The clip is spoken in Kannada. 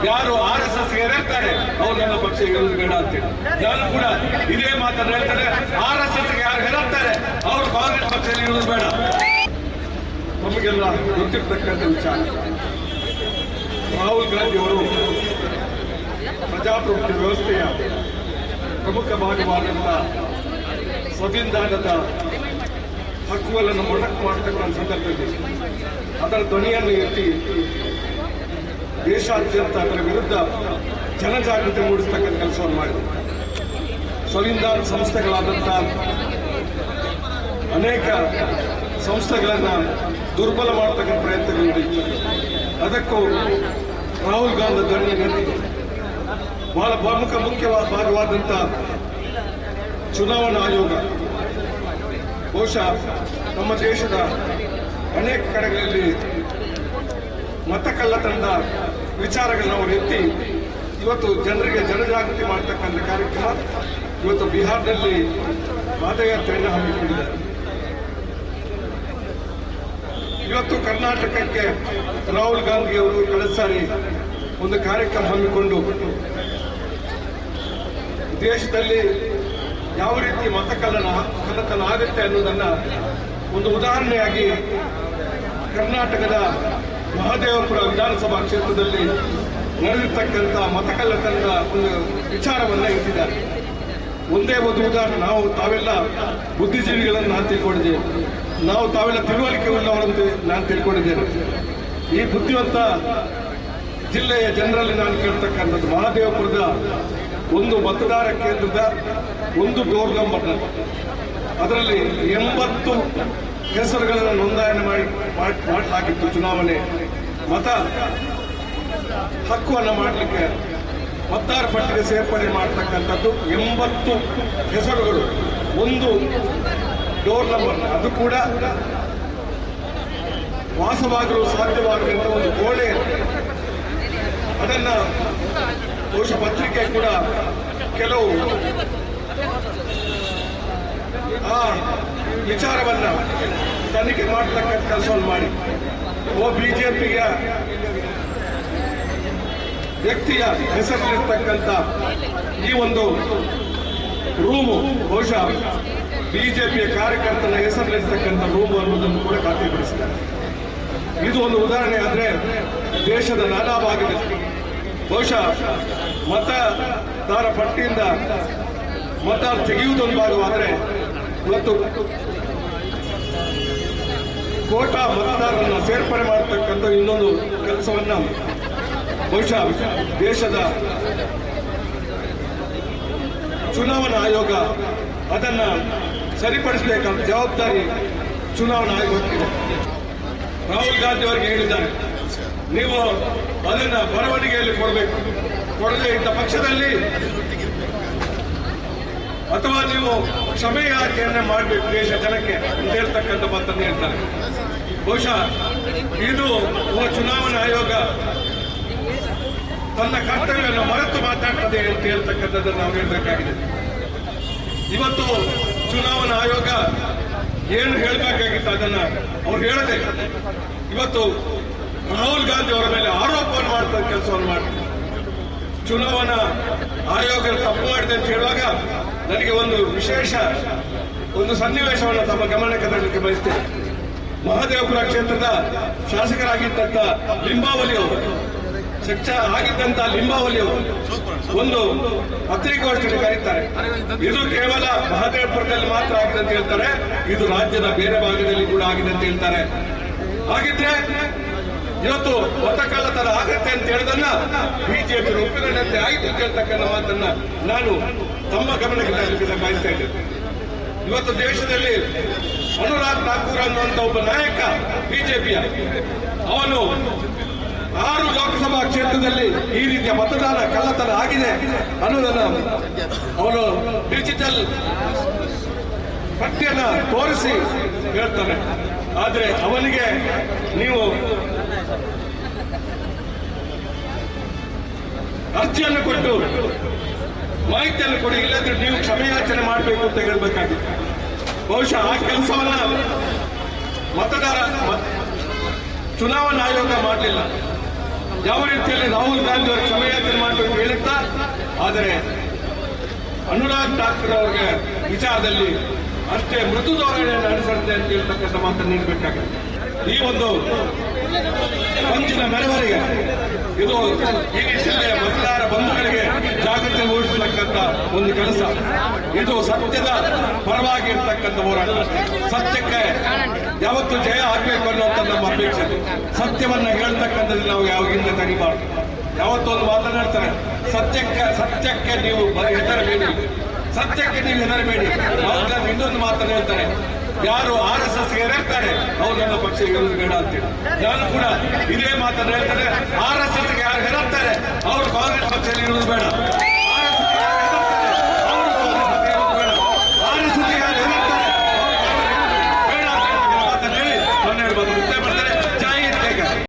ಯಾರು RSS ಇರ್ತಾರೆ ಅವ್ರು ನನ್ನ ಪಕ್ಷ ಇರೋದು ಬೇಡ ಅಂತೇಳಿ ನಾನು ಕೂಡ ಇದೇ ಮಾತನ್ನು ಹೇಳ್ತಾರೆ. RSS ಯಾರು ಹೆದರ್ತಾರೆ ಅವ್ರು ಕಾಂಗ್ರೆಸ್ ಪಕ್ಷದಲ್ಲಿ ಇರೋದು ಬೇಡ. ನಮಗೆಲ್ಲ ಗೊತ್ತಿರ್ತಕ್ಕಂಥ ವಿಚಾರ, ರಾಹುಲ್ ಗಾಂಧಿ ಅವರು ಪ್ರಜಾಪ್ರಭುತ್ವ ವ್ಯವಸ್ಥೆಯ ಪ್ರಮುಖ ಭಾಗವಾದಂಥ ಸಂವಿಧಾನದ ಹಕ್ಕುಗಳನ್ನು ಮೊಟಕು ಮಾಡತಕ್ಕಂಥ ಸಂದರ್ಭದಲ್ಲಿ ಅದರ ಧ್ವನಿಯನ್ನು ಎತ್ತಿ ದೇಶಾದ್ಯಂತ ಅದರ ವಿರುದ್ಧ ಜನಜಾಗೃತಿ ಮೂಡಿಸ್ತಕ್ಕಂಥ ಕೆಲಸವನ್ನು ಮಾಡಿದರು. ಸಂವಿಧಾನ ಸಂಸ್ಥೆಗಳಾದಂಥ ಅನೇಕ ಸಂಸ್ಥೆಗಳನ್ನು ದುರ್ಬಲ ಮಾಡತಕ್ಕಂಥ ಪ್ರಯತ್ನಗಳು ನಡೆಯಿತು. ಅದಕ್ಕೂ ರಾಹುಲ್ ಗಾಂಧಿ ಧ್ವನಿಯಲ್ಲಿ ಬಹಳ ಮುಖ್ಯವಾದ ಭಾಗವಾದಂಥ ಚುನಾವಣಾ ಆಯೋಗ ಬಹುಶಃ ನಮ್ಮ ದೇಶದ ಅನೇಕ ಕಡೆಗಳಲ್ಲಿ ಮತಕಳ್ಳತನದ ವಿಚಾರಗಳನ್ನ ಅವರು ಎತ್ತಿ ಇವತ್ತು ಜನರಿಗೆ ಜನಜಾಗೃತಿ ಮಾಡತಕ್ಕಂಥ ಕಾರ್ಯಕ್ರಮ ಇವತ್ತು ಬಿಹಾರದಲ್ಲಿ ಪಾದಯಾತ್ರೆಯನ್ನು ಹಮ್ಮಿಕೊಂಡಿದ್ದಾರೆ. ಇವತ್ತು ಕರ್ನಾಟಕಕ್ಕೆ ರಾಹುಲ್ ಗಾಂಧಿ ಅವರು ಕಳೆದ ಸಾರಿ ಒಂದು ಕಾರ್ಯಕ್ರಮ ಹಮ್ಮಿಕೊಂಡು ದೇಶದಲ್ಲಿ ಯಾವ ರೀತಿ ಕಳ್ಳತನ ಆಗುತ್ತೆ ಅನ್ನೋದನ್ನ ಒಂದು ಉದಾಹರಣೆಯಾಗಿ ಕರ್ನಾಟಕದ ಮಹದೇವಪುರ ವಿಧಾನಸಭಾ ಕ್ಷೇತ್ರದಲ್ಲಿ ನಡೆದಿರ್ತಕ್ಕಂಥ ಮತಕಳ್ಳತನದ ಒಂದು ವಿಚಾರವನ್ನ ಇಟ್ಟಿದ್ದಾರೆ. ಒಂದೇ ಒಂದು ಉದಾಹರಣೆ, ತಾವೆಲ್ಲ ಬುದ್ಧಿಜೀವಿಗಳನ್ನು ನಾನು ತಿಳ್ಕೊಂಡಿದ್ದೇನೆ, ತಾವೆಲ್ಲ ತಿಳುವಳಿಕೆ ಉಳ್ಳವರಂತೆ ನಾನು ತಿಳ್ಕೊಂಡಿದ್ದೇನೆ. ಈ ಬುದ್ಧಿವಂತ ಜಿಲ್ಲೆಯ ಜನರಲ್ಲಿ ನಾನು ಕೇಳ್ತಕ್ಕಂಥದ್ದು ಮಹದೇವಪುರದ ಒಂದು ಮತದಾರ ಕೇಂದ್ರದ ಒಂದು ಡೋರ್ ನಂಬರ್, ಅದರಲ್ಲಿ 80 ಹೆಸರುಗಳನ್ನು ನೋಂದಣಿ ಮಾಡಲಾಗಿತ್ತು. ಚುನಾವಣೆ ಮತ ಹಕ್ಕುವನ್ನು ಮಾಡಲಿಕ್ಕೆ ಮತದಾರ ಪಟ್ಟಿಗೆ ಸೇರ್ಪಡೆ ಮಾಡತಕ್ಕಂಥದ್ದು 80 ಹೆಸರುಗಳು ಒಂದು ಡೋರ್ ನಂಬರ್, ಅದು ಕೂಡ ವಾಸವಾಗಲು ಸಾಧ್ಯವಾಗುವಂತ ಒಂದು ಗೋಡೆ. ಅದನ್ನ ಬಹುಶಃ ಪತ್ರಿಕೆ ಕೂಡ ಕೆಲವು ಆ ವಿಚಾರವನ್ನ ತನಿಖೆ ಮಾಡತಕ್ಕಂಥ ಕೆಲಸವನ್ನು ಮಾಡಿ ಬಿಜೆಪಿಯ ವ್ಯಕ್ತಿಯ ಹೆಸರಿರ್ತಕ್ಕಂಥ ಈ ಒಂದು ರೂಮು ಬಹುಶಃ ಬಿಜೆಪಿಯ ಕಾರ್ಯಕರ್ತನ ಹೆಸರಿರ್ತಕ್ಕಂಥ ರೂಮು ಅನ್ನೋದನ್ನು ಕೂಡ ಖಾತ್ರಿಪಡಿಸಿದ್ದಾರೆ. ಇದು ಒಂದು ಉದಾಹರಣೆ. ಆದರೆ ದೇಶದ ನಾನಾ ಭಾಗದಲ್ಲಿ ಬಹುಶಃ ಮತದಾರ ಪಟ್ಟಿಯಿಂದ ಮತ ತೆಗೆಯುವುದೊಂದು ಭಾಗವಾದರೆ ಇವತ್ತು ಕೋಟಾ ಮತದಾರರನ್ನು ಸೇರ್ಪಡೆ ಮಾಡತಕ್ಕಂಥ ಇನ್ನೊಂದು ಕೆಲಸವನ್ನ ಬಹುಶಃ ದೇಶದ ಚುನಾವಣಾ ಆಯೋಗ ಅದನ್ನ ಸರಿಪಡಿಸಬೇಕಾದ ಜವಾಬ್ದಾರಿ ಚುನಾವಣಾ ಆಯೋಗಕ್ಕಿದೆ. ರಾಹುಲ್ ಗಾಂಧಿ ಅವರಿಗೆ ಹೇಳಿದ್ದಾರೆ, ನೀವು ಅದನ್ನ ಬರವಣಿಗೆಯಲ್ಲಿ ಕೊಡಬೇಕು, ಕೊಡದೇ ಇದ್ದ ಪಕ್ಷದಲ್ಲಿ ಅಥವಾ ನೀವು ಕ್ಷಮೆ ಯಾಚನೆಯನ್ನ ಮಾಡಬೇಕು ದೇಶ ಜನಕ್ಕೆ ಅಂತ ಹೇಳ್ತಕ್ಕಂಥ ಮಾತನ್ನು ಹೇಳ್ತಾರೆ. ಬಹುಶಃ ಇದು ಚುನಾವಣಾ ಆಯೋಗ ತನ್ನ ಕರ್ತವ್ಯವನ್ನು ಮರೆತು ಮಾತಾಡ್ತದೆ ಅಂತ ಹೇಳ್ತಕ್ಕಂಥದ್ದನ್ನು ನಾವು ಹೇಳಬೇಕಾಗಿದೆ. ಇವತ್ತು ಚುನಾವಣಾ ಆಯೋಗ ಏನು ಹೇಳಬೇಕಾಗಿತ್ತು ಅದನ್ನ ಅವ್ರು ಹೇಳದೆ ಇವತ್ತು ರಾಹುಲ್ ಗಾಂಧಿ ಅವರ ಮೇಲೆ ಆರೋಪವನ್ನು ಮಾಡ್ತಾ ಕೆಲಸವನ್ನು ಮಾಡ್ತಾರೆ. ಚುನಾವಣಾ ಆಯೋಗ ತಪ್ಪು ಮಾಡಿದೆ ಅಂತ ಹೇಳುವಾಗ ನನಗೆ ಒಂದು ವಿಶೇಷ ಒಂದು ಸನ್ನಿವೇಶವನ್ನು ತಮ್ಮ ಗಮನಕ್ಕೆ ತರಲಿಕ್ಕೆ ಬಯಸ್ತೇನೆ. ಮಹದೇವಪುರ ಕ್ಷೇತ್ರದ ಶಾಸಕರಾಗಿದ್ದಂತ ಲಿಂಬಾವಳಿ ಅವರು ಒಂದು ಪತ್ರಿಕಾಗೋಷ್ಠಿಯಲ್ಲಿ ಕರೀತಾರೆ. ಇದು ಕೇವಲ ಮಹದೇವಪುರದಲ್ಲಿ ಮಾತ್ರ ಆಗಿದೆ ಅಂತ ಹೇಳ್ತಾರೆ, ಇದು ರಾಜ್ಯದ ಬೇರೆ ಭಾಗದಲ್ಲಿ ಕೂಡ ಆಗಿದೆ ಅಂತ ಹೇಳ್ತಾರೆ. ಹಾಗಿದ್ರೆ ಇವತ್ತು ಮತಕಳ್ಳತನ ಆಗತ್ತೆ ಅಂತ ಹೇಳಿದನ್ನ ಬಿಜೆಪಿ ಒಪ್ಪಿಕೊಂಡಂತೆ ಆಯಿತು ಅಂತ ಹೇಳ್ತಕ್ಕಂಥ ಮಾತನ್ನ ನಾನು ತಮ್ಮ ಗಮನಕ್ಕೆ ತರಲಿಕ್ಕೆ ಬಯಸ್ತಾ ಇದ್ದೇನೆ. ಇವತ್ತು ದೇಶದಲ್ಲಿ ಅನುರಾಗ್ ಠಾಕೂರ್ ಅನ್ನುವಂತ ಒಬ್ಬ ನಾಯಕ ಬಿಜೆಪಿಯ, ಅವನು 6 ಲೋಕಸಭಾ ಕ್ಷೇತ್ರದಲ್ಲಿ ಈ ರೀತಿಯ ಮತದಾನ ಕಳ್ಳತನ ಆಗಿದೆ ಅನ್ನೋದನ್ನ ಅವನು ಡಿಜಿಟಲ್ ಪಟ್ಟಿಯನ್ನ ತೋರಿಸಿ ಹೇಳ್ತಾನೆ. ಆದ್ರೆ ಅವನಿಗೆ ನೀವು ಅರ್ಜಿಯನ್ನು ಕೊಟ್ಟು ಮಾಹಿತಿಯನ್ನು ಕೊಡಿ, ಇಲ್ಲದ್ರೆ ನೀವು ಕ್ಷಮೆಯಾಚನೆ ಮಾಡಬೇಕು ಅಂತ ಹೇಳಬೇಕಾಗಿತ್ತು. ಬಹುಶಃ ಆ ಕೆಲಸವನ್ನ ಚುನಾವಣಾ ಆಯೋಗ ಮಾಡಲಿಲ್ಲ. ಯಾವ ರೀತಿಯಲ್ಲಿ ರಾಹುಲ್ ಗಾಂಧಿ ಅವರ ಆದರೆ ಅನುರಾಗ್ ಠಾಕೂರ್ ಅವರಿಗೆ ವಿಚಾರದಲ್ಲಿ ಅಷ್ಟೇ ಮೃದು ಧೋರಣೆಯನ್ನು ಅನುಸರಿಸುತ್ತೆ ಅಂತ ಹೇಳ್ತಕ್ಕಂಥ ಮಾತನ್ನು ನೀಡಬೇಕಾಗುತ್ತೆ. ಈ ಒಂದು ಪಂಚಿನ ಮೆರವಣಿಗೆ ಇದು ಈ ಜಿಲ್ಲೆಯ ಮತದಾರ ಬಂಧುಗಳಿಗೆ ಜಾಗೃತಿ ಮೂಡಿಸತಕ್ಕಂಥ ಒಂದು ಕೆಲಸ. ಇದು ಸತ್ಯದ ಪರವಾಗಿ ಇರ್ತಕ್ಕಂಥ ಹೋರಾಟ. ಸತ್ಯಕ್ಕೆ ಯಾವತ್ತು ಜಯ ಆಗ್ಬೇಕು ಅನ್ನುವಂಥ ನಮ್ಮ ಅಪೇಕ್ಷೆ. ಸತ್ಯವನ್ನ ಹೇಳ್ತಕ್ಕಂಥದ್ದು ನಾವು ಯಾವಾಗಿಂದ ತಡಿಬಾರ್ದು. ಯಾವತ್ತೊಂದು ಮಾತನಾಡ್ತಾರೆ, ಸತ್ಯಕ್ಕೆ ನೀವು ಹೆದರಬೇಡಿ, ಸತ್ಯಕ್ಕೆ ನೀವು ಹೆದರಬೇಡಿ. ಇನ್ನೊಂದು ಮಾತನ್ನು ಹೇಳ್ತಾರೆ, ಯಾರು RSS ಹೆದರ್ತಾರೆ ಅವ್ರು ನನ್ನ ಪಕ್ಷ ಇರೋದು ಬೇಡ ಅಂತೇಳಿ. ನಾನು ಕೂಡ ಇದೇ ಮಾತನ್ನು ಹೇಳ್ತಾರೆ, RSS ಯಾರು ಹೆದರ್ತಾರೆ ಅವ್ರು ಕಾಂಗ್ರೆಸ್ ಪಕ್ಷದಲ್ಲಿ ಇರೋದು ಬೇಡ.